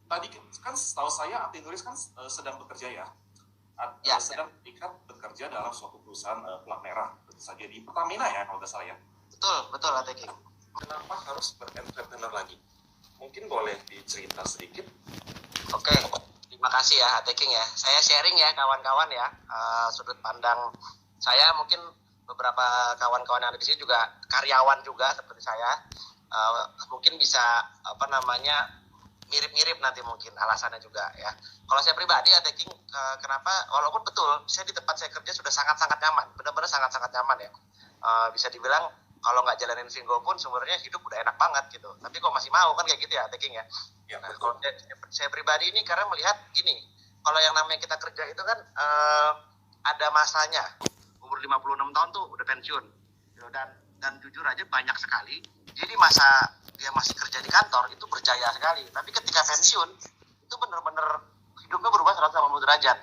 tadi kan setahu saya Ate Nuris kan sedang bekerja ya. Ya. Sedang bekerja dalam suatu perusahaan plat merah, tentu saja di Pertamina ya kalau nggak salah ya. Betul Ate King. Kenapa harus berentrepreneur lagi? Mungkin boleh dicerita sedikit. Oke, terima kasih ya Ate King ya. Saya sharing ya kawan-kawan ya, sudut pandang saya. Mungkin beberapa kawan-kawan yang ada di sini juga karyawan juga seperti saya. Mungkin bisa mirip-mirip nanti mungkin alasannya juga ya. Kalau saya pribadi Ate King, kenapa, walaupun betul saya di tempat saya kerja sudah sangat-sangat nyaman, benar-benar sangat-sangat nyaman ya. Bisa dibilang kalau nggak jalanin Vinggo pun sebenarnya hidup udah enak banget gitu. Tapi kok masih mau kan kayak gitu ya Ate King ya. Nah, kalau saya pribadi ini karena melihat gini, kalau yang namanya kita kerja itu kan ada masanya. Umur 56 tahun tuh udah pensiun. Dan jujur aja banyak sekali. Jadi masa dia masih kerja di kantor itu berjaya sekali. Tapi ketika pensiun itu benar-benar hidupnya berubah 180 derajat.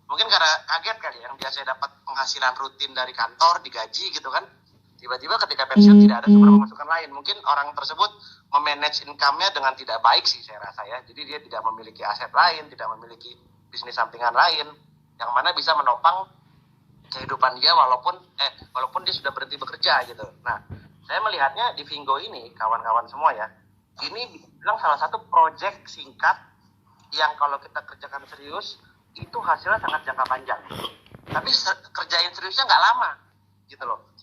Mungkin karena kaget kali yang biasa dapat penghasilan rutin dari kantor, digaji gitu kan. Tiba-tiba ketika pensiun tidak ada sumber pemasukan lain. Mungkin orang tersebut memanage income-nya dengan tidak baik sih saya rasa ya. Jadi dia tidak memiliki aset lain, tidak memiliki bisnis sampingan lain yang mana bisa menopang kehidupan dia walaupun dia sudah berhenti bekerja gitu. Nah, saya melihatnya di Vinggo ini kawan-kawan semua ya, ini bilang salah satu proyek singkat yang kalau kita kerjakan serius itu hasilnya sangat jangka panjang. Tapi kerjain seriusnya nggak lama gitu loh.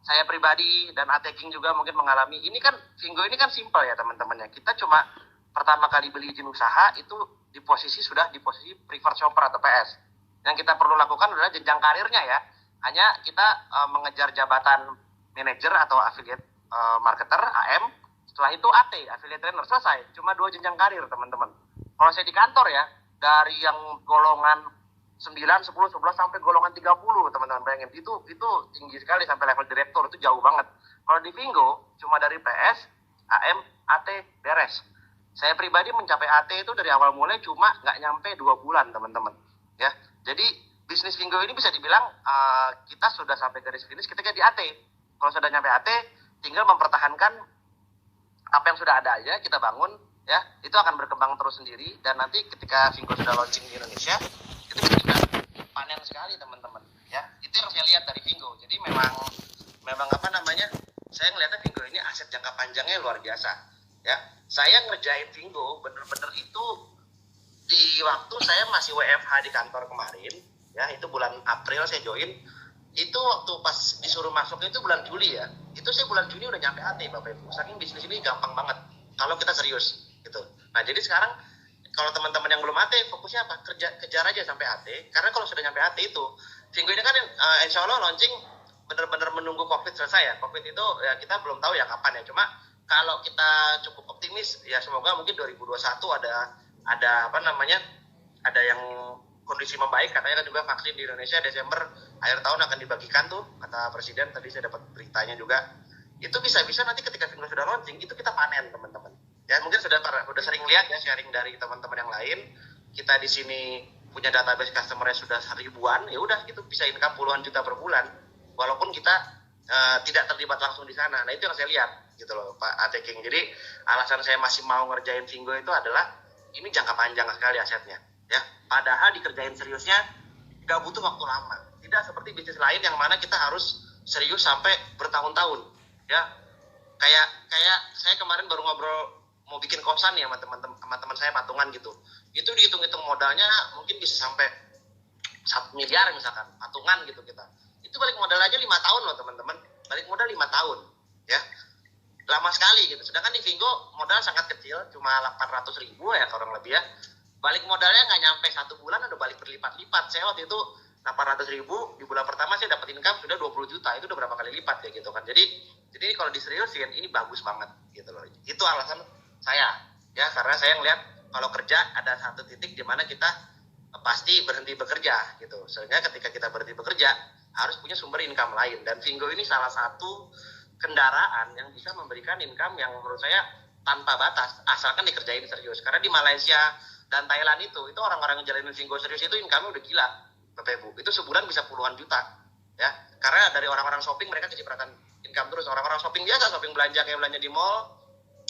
Saya pribadi dan Ate King juga mungkin mengalami. Ini kan Vinggo ini kan simpel ya teman-temannya. Kita cuma pertama kali beli izin usaha itu sudah di posisi preferred shopper atau PS. Yang kita perlu lakukan adalah jenjang karirnya ya. Hanya kita mengejar jabatan manager atau affiliate marketer AM. Setelah itu AT, affiliate trainer, selesai. Cuma 2 jenjang karir teman-teman. Kalau saya di kantor ya, dari yang golongan 9, 10, 11 sampai golongan 30 teman-teman, bayangin itu tinggi sekali sampai level direktur, itu jauh banget. Kalau di Vinggo cuma dari PS, AM, AT, beres. Saya pribadi mencapai AT itu dari awal mulai cuma nggak nyampe 2 bulan teman-teman ya. Jadi bisnis Vinggo ini bisa dibilang kita sudah sampai garis finish ketika di AT. Kalau sudah nyampe AT tinggal mempertahankan apa yang sudah ada aja kita bangun ya, itu akan berkembang terus sendiri. Dan nanti ketika Vinggo sudah launching di Indonesia itu bisa panen sekali teman-teman ya. Itu yang saya lihat dari Vinggo. Jadi memang saya ngelihatnya Vinggo ini aset jangka panjangnya luar biasa ya. Saya ngerjain Vinggo bener-bener itu di waktu saya masih WFH di kantor kemarin ya, itu bulan April saya join. Itu waktu pas disuruh masuk itu bulan Juli ya, itu saya bulan Juni udah nyampe AT Bapak Ibu. Saking bisnis ini gampang banget kalau kita serius gitu. Nah jadi sekarang kalau teman-teman yang belum AT, fokusnya apa? Kejar aja sampai AT. Karena kalau sudah nyampe AT itu Vinggo ini kan insya Allah launching benar-benar menunggu COVID selesai ya. COVID itu ya kita belum tahu ya kapan ya. Cuma kalau kita cukup optimis ya semoga mungkin 2021 ada yang kondisi membaik. Katanya kan juga vaksin di Indonesia Desember akhir tahun akan dibagikan tuh, kata Presiden. Tadi saya dapat beritanya juga. Itu bisa-bisa nanti ketika Vinggo sudah launching itu kita panen teman-teman ya. Mungkin sudah sering lihat ya sharing dari teman-teman yang lain. Kita di sini punya database customer sudah ribuan, ya udah gitu bisa income puluhan juta per bulan walaupun kita tidak terlibat langsung di sana. Nah itu yang saya lihat gitu loh Pak Ate King. Jadi alasan saya masih mau ngerjain Vinggo itu adalah ini jangka panjang sekali asetnya ya. Padahal dikerjain seriusnya nggak butuh waktu lama. Tidak seperti bisnis lain yang mana kita harus serius sampai bertahun-tahun ya. Kayak saya kemarin baru ngobrol mau bikin kosan ya sama teman-teman saya patungan gitu. Itu dihitung-hitung modalnya mungkin bisa sampai 1 miliar misalkan patungan gitu kita. Itu balik modal aja 5 tahun loh teman-teman. Balik modal 5 tahun ya. Lama sekali gitu. Sedangkan di Vinggo modal sangat kecil, cuma 800.000 ya kurang lebih ya. Balik modalnya nggak nyampe 1 bulan udah balik berlipat-lipat. Saya waktu itu 800.000 di bulan pertama saya dapat income sudah 20 juta. Itu udah berapa kali lipat ya gitu kan. Jadi kalau diseriusin ini bagus banget gitu loh. Itu alasan saya ya, karena saya ngeliat kalau kerja ada satu titik di mana kita pasti berhenti bekerja gitu. Sehingga ketika kita berhenti bekerja harus punya sumber income lain. Dan Vinggo ini salah satu kendaraan yang bisa memberikan income yang menurut saya tanpa batas asalkan dikerjain serius. Karena di Malaysia dan Thailand itu orang-orang yang jalanin Vinggo serius itu income-nya udah gila Bapak Ibu. Itu sebulan bisa puluhan juta ya. Karena dari orang-orang shopping mereka kecipratan income terus. Orang-orang shopping biasa, shopping belanja kayak belanja di mall,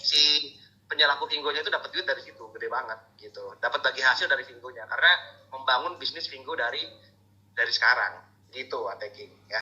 si penyelaku Vingo-nya itu dapat duit dari situ gede banget gitu, dapat bagi hasil dari Vingo-nya karena membangun bisnis Vingo dari sekarang gitu, Ateking ya.